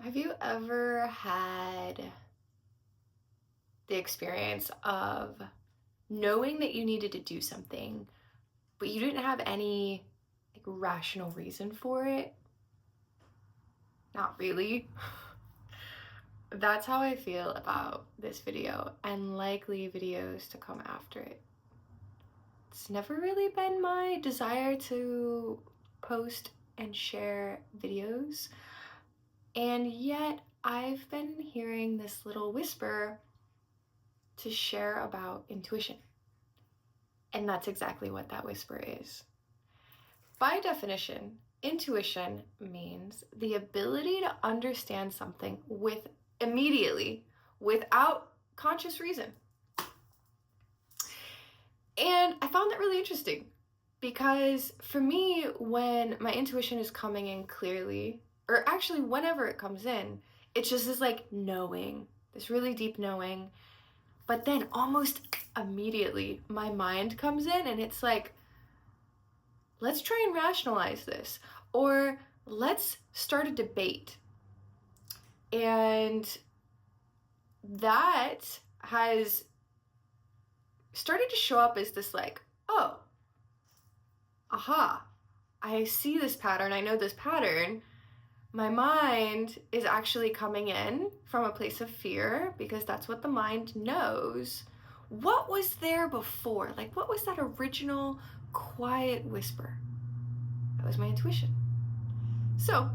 Have you ever had the experience of knowing that you needed to do something, but you didn't have any rational reason for it? Not really. That's how I feel about this video and likely videos to come after it. It's never really been my desire to post and share videos, and yet I've been hearing this little whisper to share about intuition. And that's exactly what that whisper is. By definition, intuition means the ability to understand something immediately without conscious reason. And I found that really interesting because for me, when my intuition is coming in clearly, or actually whenever it comes in, it's just this knowing, this really deep knowing. But then almost immediately my mind comes in and it's like, let's try and rationalize this, or let's start a debate. And that has started to show up as this oh, aha, I see this pattern, I know this pattern. My mind is actually coming in from a place of fear because that's what the mind knows. What was there before? What was that original quiet whisper? That was my intuition. So,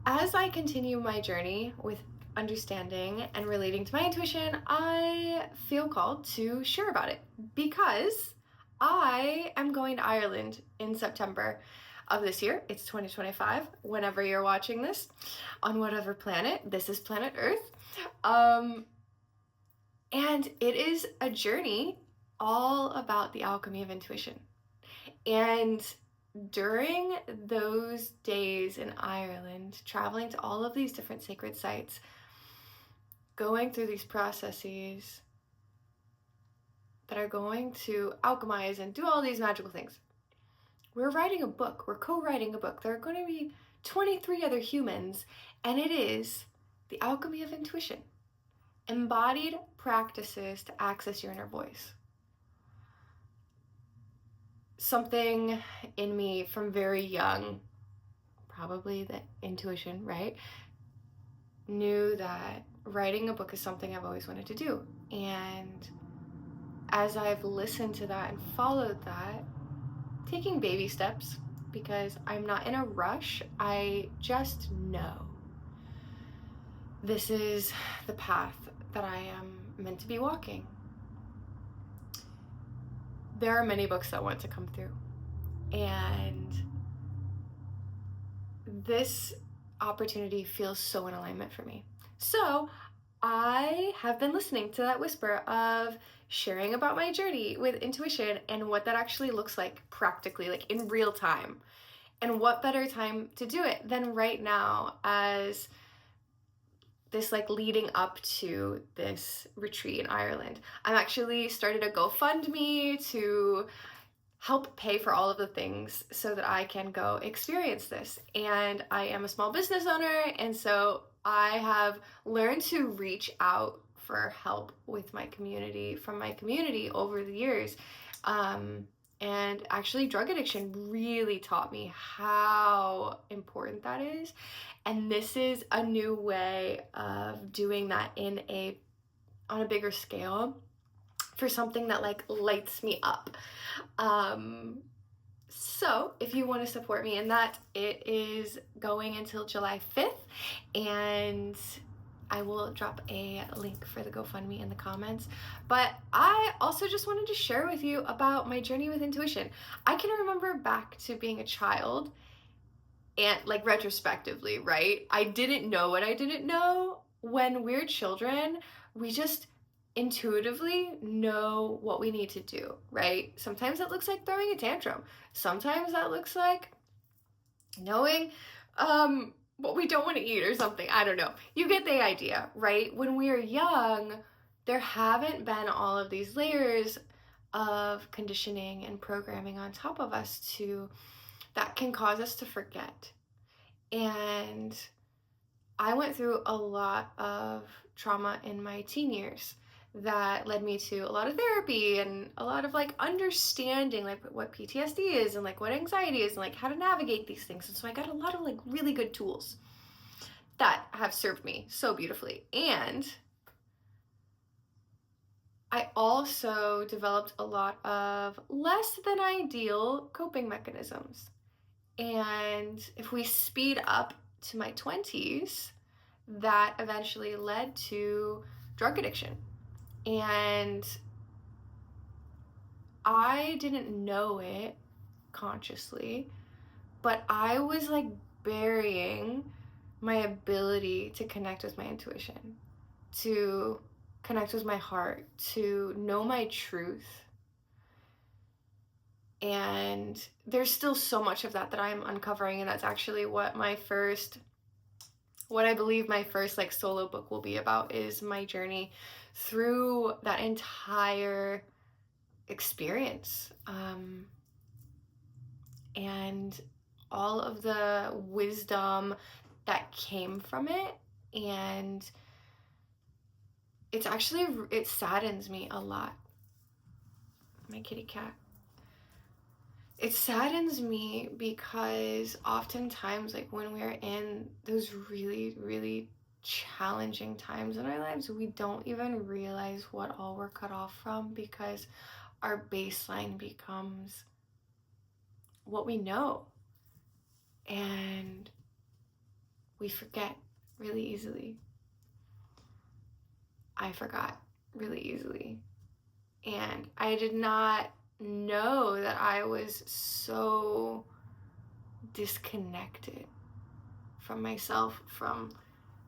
as I continue my journey with understanding and relating to my intuition, I feel called to share about it because I am going to Ireland in September of this year. It's 2025, whenever you're watching this, on whatever planet. This is planet Earth. And it is a journey all about the alchemy of intuition. And during those days in Ireland, traveling to all of these different sacred sites, going through these processes that are going to alchemize and do all these magical things, we're writing a book. We're co-writing a book. There are going to be 23 other humans, and it is the alchemy of intuition. Embodied practices to access your inner voice. Something in me from very young, probably the intuition, right? Knew that writing a book is something I've always wanted to do. And as I've listened to that and followed that, taking baby steps, because I'm not in a rush, I just know this is the path that I am meant to be walking. There are many books that want to come through, and this opportunity feels so in alignment for me. So I have been listening to that whisper of sharing about my journey with intuition and what that actually looks like practically, in real time. And what better time to do it than right now, as this leading up to this retreat in Ireland. I'm actually started a GoFundMe to help pay for all of the things so that I can go experience this. And I am a small business owner, and so I have learned to reach out for help with my community, from my community over the years. And actually, drug addiction really taught me how important that is. And this is a new way of doing that on a bigger scale for something that lights me up. So if you want to support me in that, it is going until July 5th, and I will drop a link for the GoFundMe in the comments. But I also just wanted to share with you about my journey with intuition. I can remember back to being a child, and retrospectively, right? I didn't know what I didn't know. When we're children, we just intuitively know what we need to do, right? Sometimes that looks like throwing a tantrum. Sometimes that looks like knowing what we don't want to eat or something. I don't know. You get the idea, right? When we are young, there haven't been all of these layers of conditioning and programming on top of us that can cause us to forget. And I went through a lot of trauma in my teen years that led me to a lot of therapy and a lot of like understanding like what PTSD is and like what anxiety is and like how to navigate these things. And so I got a lot of like really good tools that have served me so beautifully. And I also developed a lot of less than ideal coping mechanisms. And if we speed up to my 20s, that eventually led to drug addiction. And I didn't know it consciously, but I was like burying my ability to connect with my intuition, to connect with my heart, to know my truth. And there's still so much of that I'm uncovering, and that's actually what I believe my first like solo book will be about, is my journey through that entire experience, and all of the wisdom that came from it. And it saddens me a lot. My kitty cat. It saddens me because oftentimes, like when we're in those really, really challenging times in our lives, we don't even realize what all we're cut off from, because our baseline becomes what we know. And we forget really easily. I forgot really easily. And I did not know that I was so disconnected from myself, from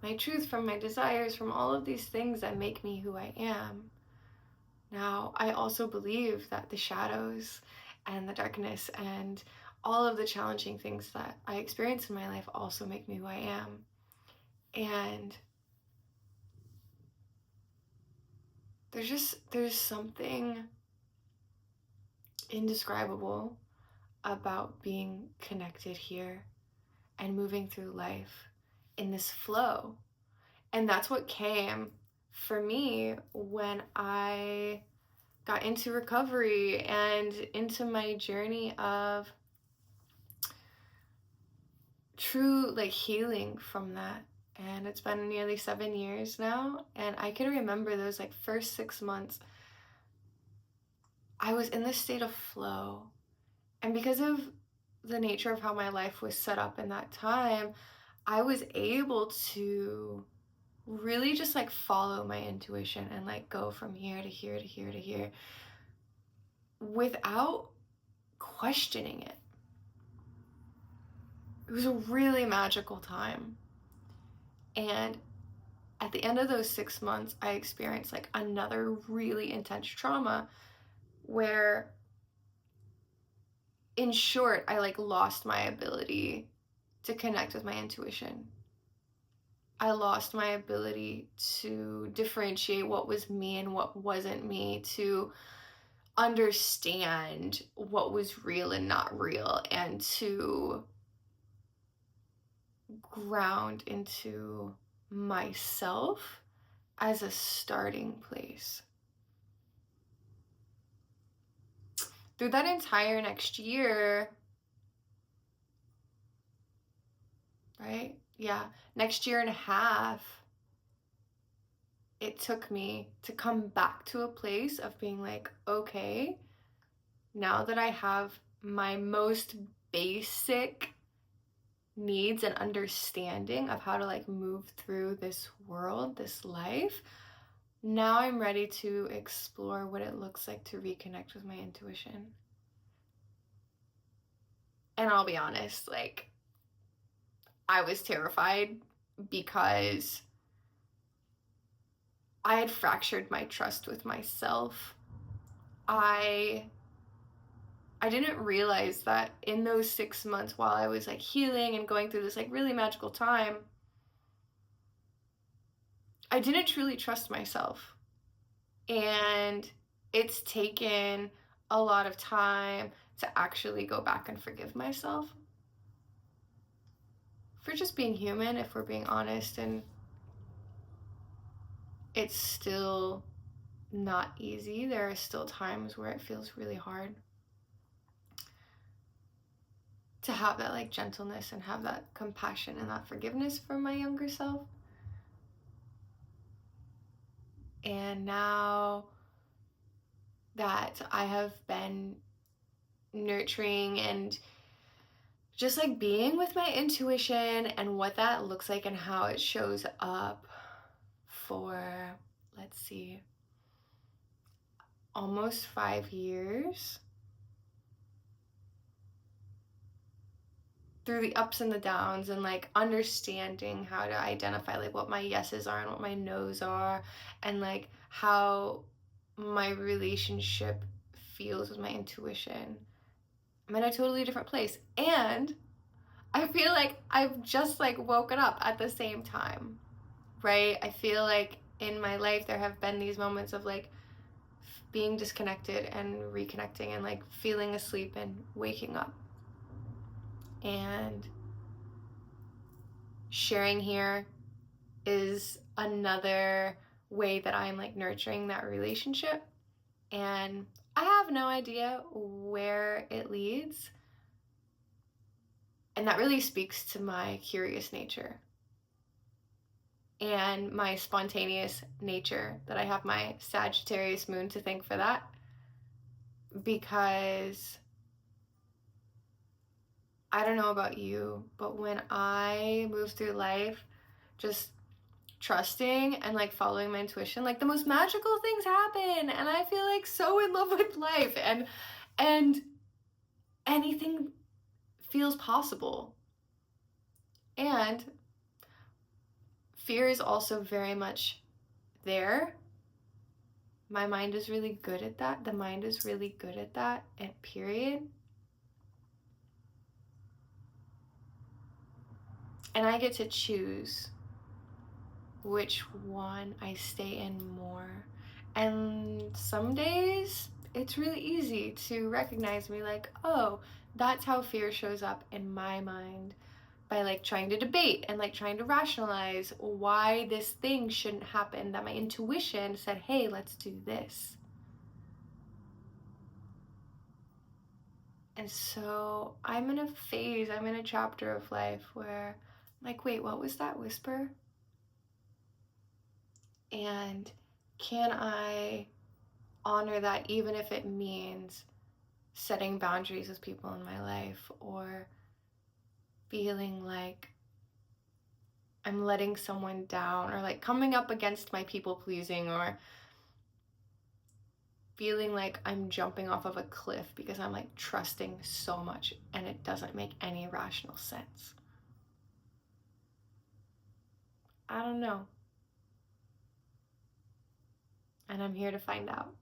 my truth, from my desires, from all of these things that make me who I am. Now, I also believe that the shadows and the darkness and all of the challenging things that I experience in my life also make me who I am. And there's something indescribable about being connected here and moving through life in this flow. And that's what came for me when I got into recovery and into my journey of true like healing from that. And it's been nearly 7 years now, and I can remember those like first 6 months I was in this state of flow. And because of the nature of how my life was set up in that time, I was able to really just like follow my intuition and like go from here to here to here to here without questioning it. It was a really magical time. And at the end of those 6 months, I experienced like another really intense trauma where, in short, I like lost my ability to connect with my intuition. I lost my ability to differentiate what was me and what wasn't me, to understand what was real and not real, and to ground into myself as a starting place. Through that entire next year, right? Yeah, next year and a half, it took me to come back to a place of being like, okay, now that I have my most basic needs and understanding of how to like move through this world, this life, now I'm ready to explore what it looks like to reconnect with my intuition. And I'll be honest, like, I was terrified because I had fractured my trust with myself. I didn't realize that in those 6 months while I was like healing and going through this like really magical time, I didn't truly trust myself. And it's taken a lot of time to actually go back and forgive myself for just being human, if we're being honest, and it's still not easy. There are still times where it feels really hard to have that like gentleness and have that compassion and that forgiveness for my younger self. And now that I have been nurturing and just like being with my intuition and what that looks like and how it shows up for, let's see, almost 5 years, through the ups and the downs, and like understanding how to identify like what my yeses are and what my nos are, and like how my relationship feels with my intuition, I'm in a totally different place. And I feel like I've just like woken up at the same time, right? I feel like in my life there have been these moments of like being disconnected and reconnecting and like feeling asleep and waking up. And sharing here is another way that I'm like nurturing that relationship. And I have no idea where it leads. And that really speaks to my curious nature and my spontaneous nature, that I have my Sagittarius moon to thank for that. Because I don't know about you, but when I move through life just trusting and like following my intuition, like the most magical things happen, and I feel like so in love with life, and anything feels possible. And fear is also very much there. My mind is really good at that. The mind is really good at that, and period. And I get to choose which one I stay in more. And some days it's really easy to recognize me like, oh, that's how fear shows up in my mind, by like trying to debate and like trying to rationalize why this thing shouldn't happen, that my intuition said, hey, let's do this. And so I'm in a phase, I'm in a chapter of life where I'm like, wait, what was that whisper? And can I honor that, even if it means setting boundaries with people in my life, or feeling like I'm letting someone down, or like coming up against my people pleasing, or feeling like I'm jumping off of a cliff because I'm like trusting so much and it doesn't make any rational sense. I don't know. And I'm here to find out.